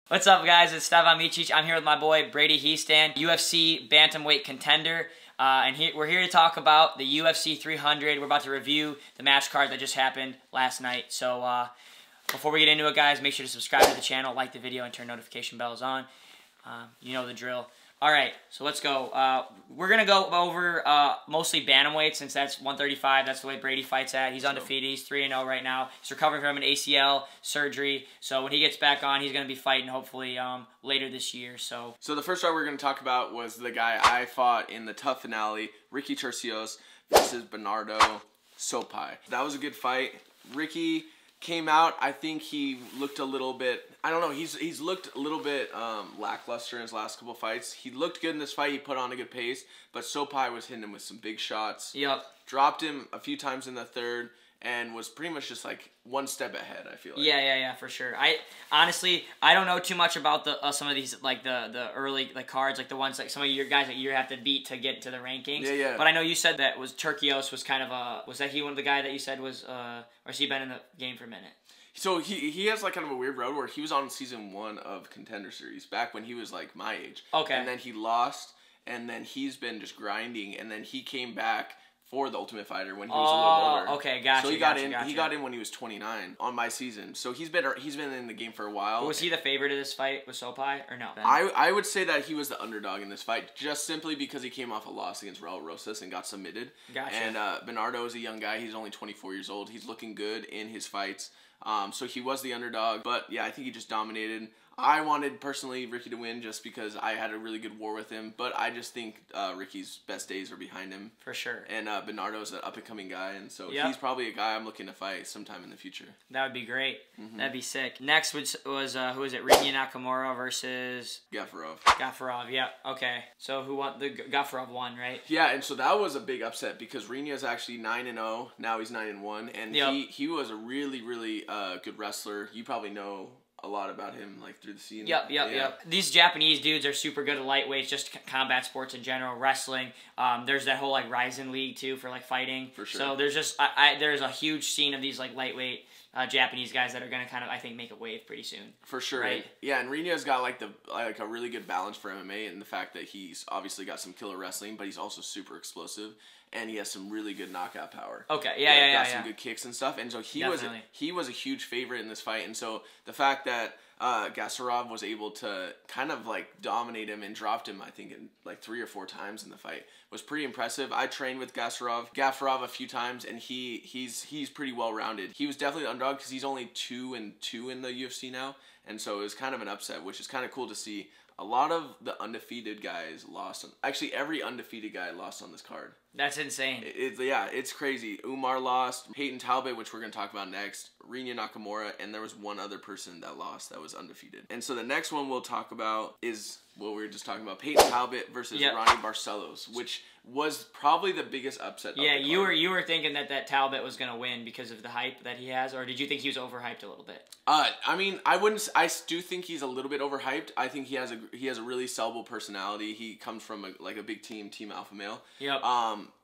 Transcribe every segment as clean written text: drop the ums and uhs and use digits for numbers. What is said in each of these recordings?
What's up, guys? It's Stevan Micic. I'm here with my boy Brady Hiestand, UFC Bantamweight contender. We're here to talk about the UFC 300. We're about to review the match card that just happened last night. So before we get into it, guys, make sure to subscribe to the channel, like the video, and turn notification bells on. You know the drill. All right, so let's go. We're going to go over mostly bantamweight since that's 135. That's the way Brady fights at. He's undefeated. He's 3-0 right now. He's recovering from an ACL surgery. So when he gets back on, he's going to be fighting hopefully later this year. So the first fight we're going to talk about was the guy I fought in the tough finale, Ricky Turcios versus Bernardo Soai. That was a good fight. Ricky came out, I think he looked a little bit, I don't know, he's looked a little bit lackluster in his last couple fights. He looked good in this fight, he put on a good pace, but Soai was hitting him with some big shots. Yep. Dropped him a few times in the third, and was pretty much just like one step ahead, I feel like. Yeah, for sure. Honestly, I don't know too much about the some of these like the early cards, like the ones like some of your guys that you have to beat to get to the rankings. Yeah. But I know you said that Turcios was kind of was that he one of the guy that you said was or has he been in the game for a minute? So he has like kind of a weird road where he was on season 1 of Contender Series back when he was like my age. Okay. And then he lost, and then he's been just grinding, and then he came back for the Ultimate Fighter when he was a little older. Okay, gotcha. So he got in when he was 29 on my season. So he's been in the game for a while. Was he the favorite of this fight with Soai or no? I would say that he was the underdog in this fight just simply because he came off a loss against Raul Rosas and got submitted. Gotcha. And Bernardo is a young guy. He's only 24 years old. He's looking good in his fights. So he was the underdog, but yeah, I think he just dominated. I wanted, personally, Ricky to win just because I had a really good war with him, but I just think Ricky's best days are behind him. For sure. And Bernardo's an up-and-coming guy, and so he's probably a guy I'm looking to fight sometime in the future. That would be great. That'd be sick. Next was who was it? Renho Nakamura versus Gafarov. Gafarov, yeah. Okay. So who won? Gafarov won, right? Yeah, and so that was a big upset because Renho's actually 9-0. Now he's 9-1, and he was a really, really good wrestler. You probably know a lot about him, like, through the scene. Yep. These Japanese dudes are super good at lightweights, just combat sports in general, wrestling. There's that whole, like, Ryzen League, too, for, like, fighting. For sure. So there's just, there's a huge scene of these, like, lightweight Japanese guys that are going to kind of, I think, make a wave pretty soon. For sure. Right? Yeah, and Renho's got, like, a really good balance for MMA, and the fact that he's obviously got some killer wrestling, but he's also super explosive. And he has some really good knockout power. Okay, yeah. Got some good kicks and stuff. And so he was a huge favorite in this fight. And so the fact that Gafarov was able to kind of like dominate him and dropped him, I think, in like 3 or 4 times in the fight was pretty impressive. I trained with Gafarov a few times, and he's pretty well rounded. He was definitely the underdog because he's only 2-2 in the UFC now, and so it was kind of an upset, which is kind of cool to see. A lot of the undefeated guys lost. Actually, every undefeated guy lost on this card. That's insane. It's crazy. Umar lost. Peyton Talbot, which we're going to talk about next. Renho Nakamura, and there was one other person that lost that was undefeated. And so the next one we'll talk about is what we were just talking about. Peyton Talbot versus Ronnie Barcelos, which was probably the biggest upset of the card. you were thinking that Talbot was going to win because of the hype that he has, or did you think he was overhyped a little bit? I mean, I do think he's a little bit overhyped. I think he has a really sellable personality. He comes from a big team alpha male. Yep.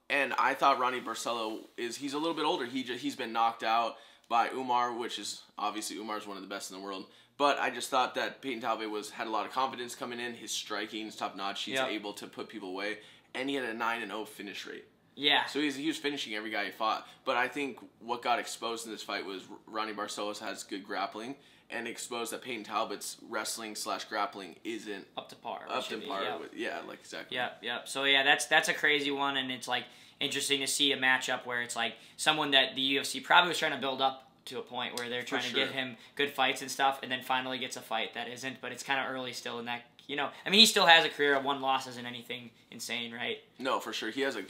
And I thought Ronnie Barcelos he's a little bit older. He's been knocked out by Umar, which is obviously Umar's one of the best in the world. But I just thought that Peyton Talbot had a lot of confidence coming in. His striking is top notch. He's able to put people away, and he had a 9-0 finish rate. Yeah. So he was finishing every guy he fought. But I think what got exposed in this fight was Ronnie Barcelos has good grappling, and exposed that Peyton Talbot's wrestling/grappling isn't up to par. Exactly. Yep. So yeah, that's a crazy one, and it's like interesting to see a matchup where it's like someone that the UFC probably was trying to build up to a point where they're trying to give him good fights and stuff, and then finally gets a fight that isn't. But it's kind of early still in that. I mean, he still has a career of 1 loss isn't anything insane, right? No, for sure. He has a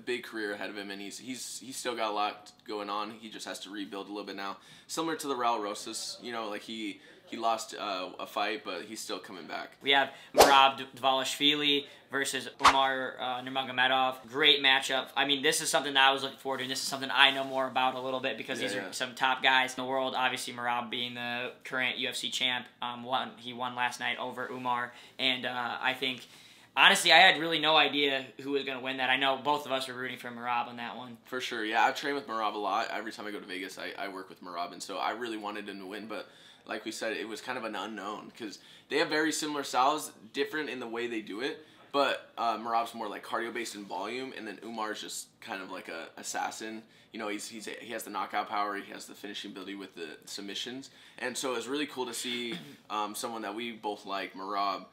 big career ahead of him, and he's still got a lot going on. He just has to rebuild a little bit now. Similar to the Raul Rosas, like he lost a fight, but he's still coming back. We have Merab Dvalishvili versus Umar Nurmagomedov. Great matchup. I mean, this is something that I was looking forward to, and this is something I know more about a little bit because these are some top guys in the world. Obviously, Merab being the current UFC champ. He won last night over Umar, and I think, honestly, I had really no idea who was going to win that. I know both of us were rooting for Merab on that one. For sure, yeah. I've trained with Merab a lot. Every time I go to Vegas, I work with Merab, and so I really wanted him to win, but like we said, it was kind of an unknown because they have very similar styles, different in the way they do it. But Merab's more like cardio-based in volume, and then Umar's just kind of like a assassin. You know, he has the knockout power, he has the finishing ability with the submissions, and so it's really cool to see someone that we both like, Merab,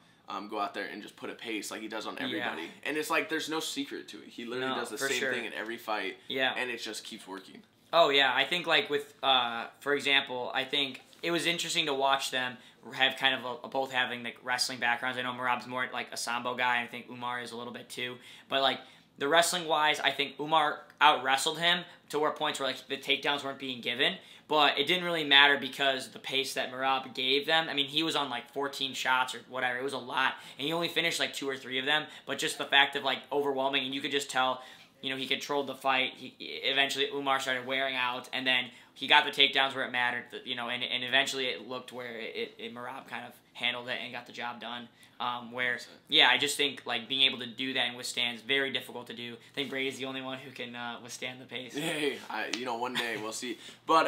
go out there and just put a pace like he does on everybody. Yeah. And it's like there's no secret to it. He literally does the same thing in every fight, and it just keeps working. Oh, yeah. I think, like, with, for example, I think it was interesting to watch them have kind of both having, like, wrestling backgrounds. I know Merab's more, like, a Sambo guy, and I think Umar is a little bit, too. But, like, the wrestling-wise, I think Umar out-wrestled him to where points where, like, the takedowns weren't being given. But it didn't really matter because the pace that Merab gave them. I mean, he was on, like, 14 shots or whatever. It was a lot. And he only finished, like, 2 or 3 of them. But just the fact of, like, overwhelming, and you could just tell, you know, he controlled the fight. Eventually, Umar started wearing out, and then he got the takedowns where it mattered, you know, and eventually it looked where Merab kind of handled it and got the job done. Where, yeah, I just think, like, being able to do that and withstand is very difficult to do. I think Brady's the only one who can withstand the pace. Hey, you know, one day we'll see. But,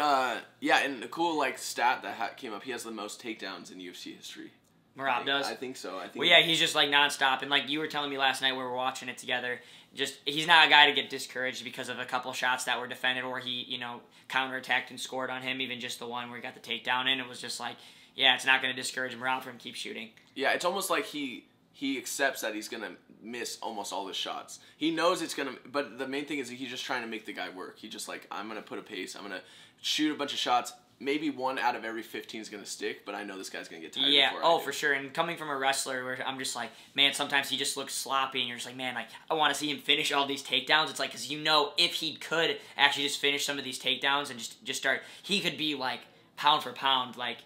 yeah, and the cool, like, stat that came up, he has the most takedowns in UFC history. Merab does? I think so. Well, yeah, he's just, like, nonstop. And, like, you were telling me last night we were watching it together, just he's not a guy to get discouraged because of a couple shots that were defended or he, you know, counterattacked and scored on him, even just the one where he got the takedown in. It was just like, yeah, it's not going to discourage Merab from keep shooting. Yeah, it's almost like he accepts that he's going to miss almost all his shots. He knows it's going to, but the main thing is he's just trying to make the guy work. He's just like, I'm going to put a pace. I'm going to shoot a bunch of shots. Maybe 1 out of every 15 is going to stick, but I know this guy's going to get tired. Yeah, for sure. And coming from a wrestler where I'm just like, man, sometimes he just looks sloppy, and you're just like, man, I want to see him finish all these takedowns. It's like, because you know if he could actually just finish some of these takedowns and just start, he could be like pound for pound, like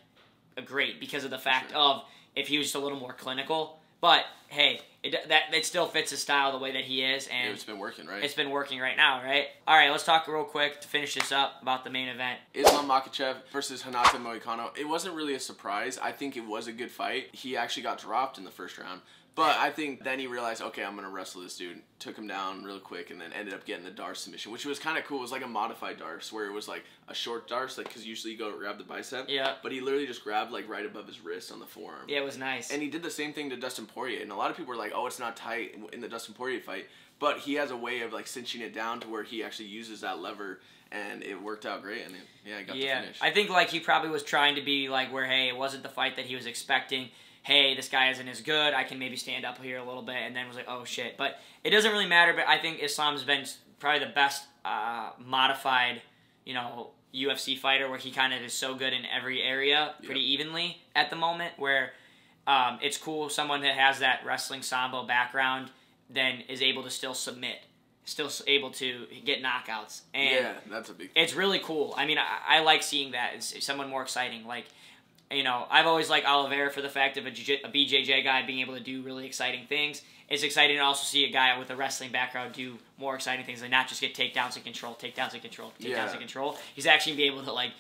a great because of the fact of if he was just a little more clinical. But hey, it still fits his style the way that he is, and it's been working, right? It's been working right now, right? All right, let's talk real quick to finish this up about the main event. Islam Makhachev versus Hinata Moicano. It wasn't really a surprise. I think it was a good fight. He actually got dropped in the first round. But I think then he realized, okay, I'm going to wrestle this dude. Took him down real quick and then ended up getting the Darce submission, which was kind of cool. It was like a modified Darce where it was like a short Darce, like because usually you go to grab the bicep. Yeah. But he literally just grabbed like right above his wrist on the forearm. Yeah, it was nice. And he did the same thing to Dustin Poirier. And a lot of people were like, oh, it's not tight in the Dustin Poirier fight. But he has a way of like cinching it down to where he actually uses that lever. And it worked out great, and he got the finish. I think like he probably was trying to be like where, hey, it wasn't the fight that he was expecting. Hey, this guy isn't as good. I can maybe stand up here a little bit, and then was like, oh shit. But it doesn't really matter. But I think Islam's been probably the best modified, you know, UFC fighter where he kind of is so good in every area pretty evenly at the moment. Where it's cool someone that has that wrestling sambo background then is able to still submit. Still able to get knockouts. And yeah, that's a big thing. It's really cool. I mean, I like seeing that. It's someone more exciting. Like, you know, I've always liked Oliveira for the fact of a BJJ guy being able to do really exciting things. It's exciting to also see a guy with a wrestling background do more exciting things and not just get takedowns and control, takedowns and control, takedowns and control. He's actually be able to, like,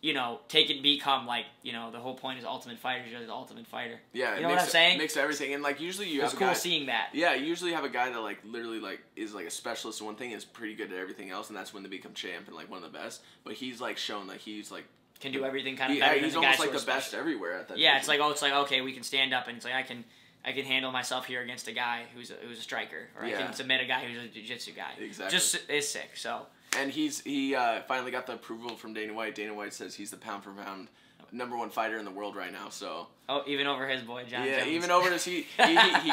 you know, take it and become, like, you know, the whole point is Ultimate Fighter. You're the Ultimate Fighter. Yeah, you know what I'm saying? It makes everything. And, like, usually you have a guy... It's cool seeing that. Yeah, you usually have a guy that, like, literally, like, is, like, a specialist in one thing and is pretty good at everything else, and that's when they become champ and, like, one of the best. But he's, like, shown that he's, like... Can do everything kind of better he's than almost, like, the best everywhere at that Yeah, it's like, oh, it's like, okay, we can stand up, and it's like, I can handle myself here against a guy who's a striker, or I can submit a guy who's a jiu-jitsu guy. Exactly. Just is sick, so... And he finally got the approval from Dana White. Dana White says he's the pound-for-pound #1 fighter in the world right now. So even over his boy John Jones. Yeah, even over his he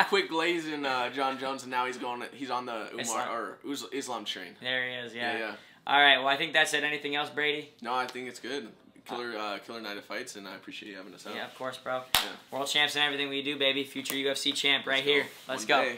quit glazing John Jones, and now he's on the Islam train. There he is. Yeah. All right. Well, I think that's it. Anything else, Brady? No, I think it's good. Killer night of fights, and I appreciate you having us out. Yeah, of course, bro. Yeah. World champs and everything we do, baby. Future UFC champ right here. Let's go.